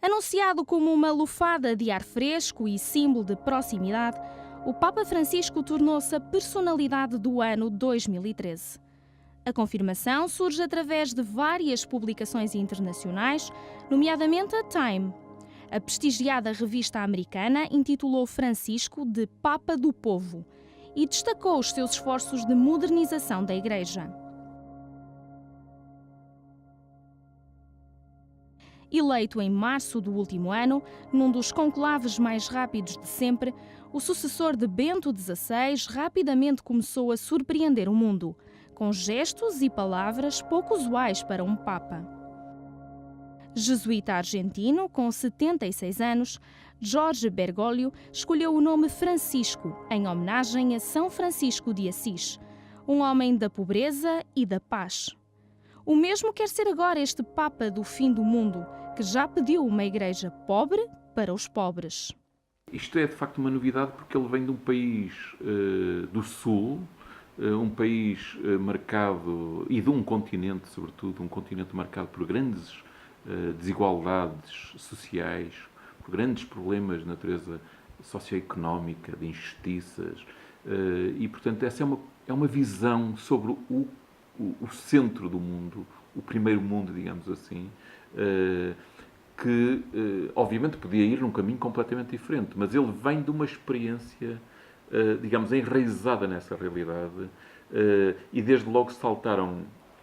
Anunciado como uma lufada de ar fresco e símbolo de proximidade, o Papa Francisco tornou-se a personalidade do ano 2013. A confirmação surge através de várias publicações internacionais, nomeadamente a Time. A prestigiada revista americana intitulou Francisco de Papa do Povo e destacou os seus esforços de modernização da Igreja. Eleito em março do último ano, num dos conclaves mais rápidos de sempre, o sucessor de Bento XVI rapidamente começou a surpreender o mundo, com gestos e palavras pouco usuais para um Papa. Jesuíta argentino, com 76 anos, Jorge Bergoglio escolheu o nome Francisco, em homenagem a São Francisco de Assis, um homem da pobreza e da paz. O mesmo quer ser agora este Papa do fim do mundo, que já pediu uma igreja pobre para os pobres. Isto é de facto uma novidade porque ele vem de um país do Sul, um país marcado, e de um continente sobretudo, um continente marcado por grandes desigualdades sociais, por grandes problemas de natureza socioeconómica, de injustiças, e portanto essa é uma visão sobre o centro do mundo, o primeiro mundo, digamos assim, que obviamente podia ir num caminho completamente diferente, mas ele vem de uma experiência, digamos, enraizada nessa realidade, e desde logo saltaram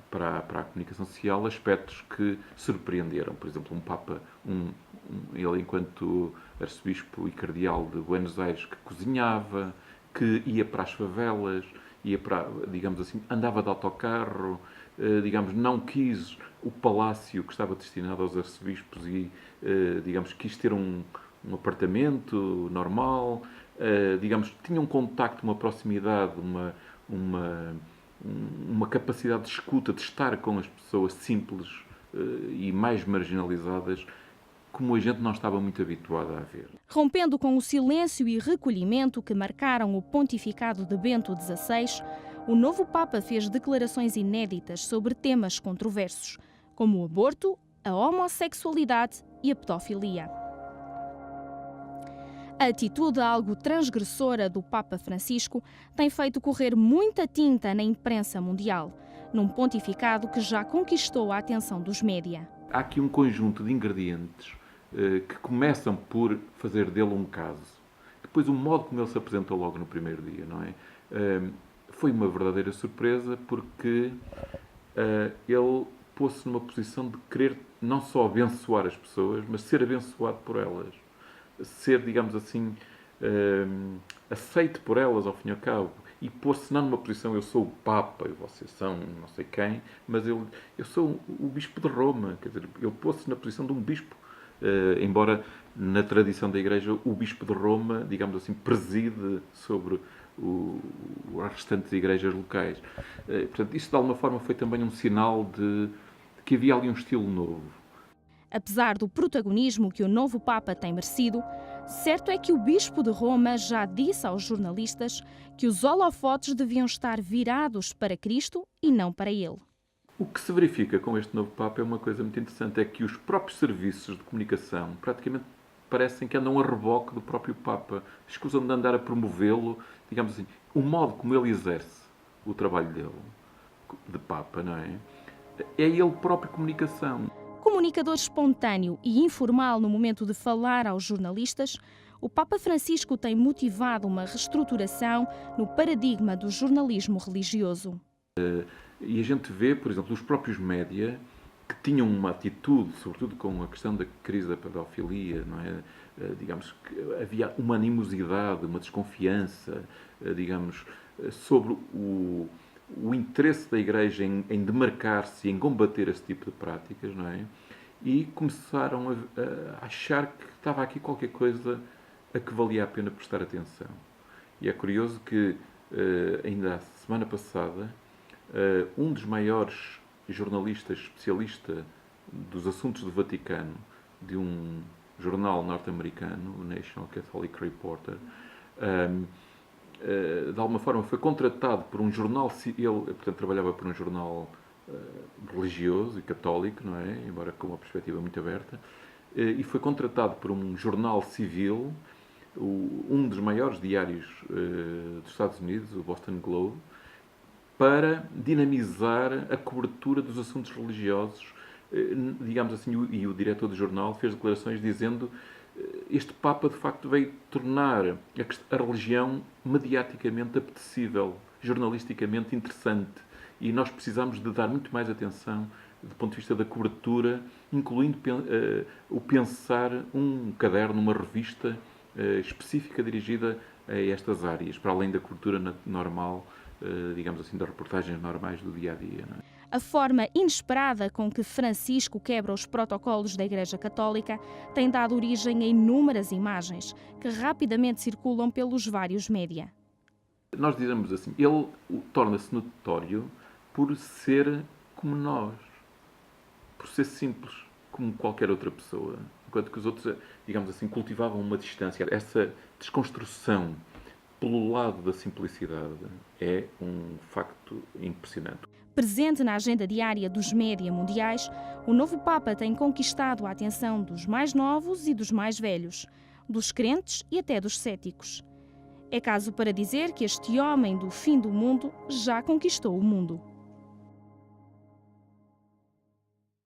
para a comunicação social aspectos que surpreenderam. Por exemplo, um Papa, ele enquanto arcebispo e cardeal de Buenos Aires, que cozinhava, que ia para as favelas, ia para, digamos assim, andava de autocarro, digamos, não quis o palácio que estava destinado aos arcebispos e, digamos, quis ter um apartamento normal, digamos, tinha um contacto, uma proximidade, uma capacidade de escuta, de estar com as pessoas simples e mais marginalizadas, como a gente não estava muito habituado a ver. Rompendo com o silêncio e recolhimento que marcaram o pontificado de Bento XVI, o novo Papa fez declarações inéditas sobre temas controversos, como o aborto, a homossexualidade e a pedofilia. A atitude algo transgressora do Papa Francisco tem feito correr muita tinta na imprensa mundial, num pontificado que já conquistou a atenção dos média. Há aqui um conjunto de ingredientes que começam por fazer dele um caso. Depois, o modo como ele se apresentou logo no primeiro dia, não é? Foi uma verdadeira surpresa porque ele pôs-se numa posição de querer não só abençoar as pessoas, mas ser abençoado por elas. Ser, digamos assim, aceito por elas, ao fim e ao cabo. E pôr-se não numa posição, eu sou o Papa, e vocês são não sei quem, mas eu sou o Bispo de Roma. Quer dizer, ele pôs-se na posição de um Bispo. Embora na tradição da Igreja o Bispo de Roma, digamos assim, preside sobre as restantes igrejas locais. Portanto, isso de alguma forma foi também um sinal de que havia ali um estilo novo. Apesar do protagonismo que o novo Papa tem merecido, certo é que o Bispo de Roma já disse aos jornalistas que os holofotes deviam estar virados para Cristo e não para ele. O que se verifica com este novo Papa é uma coisa muito interessante, é que os próprios serviços de comunicação praticamente parecem que andam a reboque do próprio Papa. Escusam de andar a promovê-lo, digamos assim, o modo como ele exerce o trabalho dele, de Papa, não é? É ele próprio comunicação. Comunicador espontâneo e informal no momento de falar aos jornalistas, o Papa Francisco tem motivado uma reestruturação no paradigma do jornalismo religioso. E a gente vê, por exemplo, os próprios média que tinham uma atitude, sobretudo com a questão da crise da pedofilia, não é? Digamos que havia uma animosidade, uma desconfiança, digamos, sobre o interesse da Igreja em demarcar-se, em combater esse tipo de práticas, não é? E começaram a achar que estava aqui qualquer coisa a que valia a pena prestar atenção. E é curioso que, ainda a semana passada, um dos maiores jornalistas especialista dos assuntos do Vaticano, de um jornal norte-americano, o National Catholic Reporter, de alguma forma foi contratado por um jornal, ele, portanto, trabalhava por um jornal religioso e católico, não é? Embora com uma perspectiva muito aberta, e foi contratado por um jornal civil, um dos maiores diários dos Estados Unidos, o Boston Globe, para dinamizar a cobertura dos assuntos religiosos, digamos assim, e o diretor do jornal fez declarações dizendo este Papa, de facto, veio tornar a religião mediaticamente apetecível, jornalisticamente interessante. E nós precisamos de dar muito mais atenção do ponto de vista da cobertura, incluindo o pensar um caderno, uma revista específica dirigida a estas áreas, para além da cobertura normal, digamos assim, das reportagens normais do dia-a-dia. Não é? A forma inesperada com que Francisco quebra os protocolos da Igreja Católica tem dado origem a inúmeras imagens que rapidamente circulam pelos vários média. Nós dizemos assim, ele torna-se notório por ser como nós, por ser simples, como qualquer outra pessoa, enquanto que os outros, digamos assim, cultivavam uma distância. Essa desconstrução pelo lado da simplicidade é um facto impressionante. Presente na agenda diária dos média mundiais, o novo Papa tem conquistado a atenção dos mais novos e dos mais velhos, dos crentes e até dos céticos. É caso para dizer que este homem do fim do mundo já conquistou o mundo.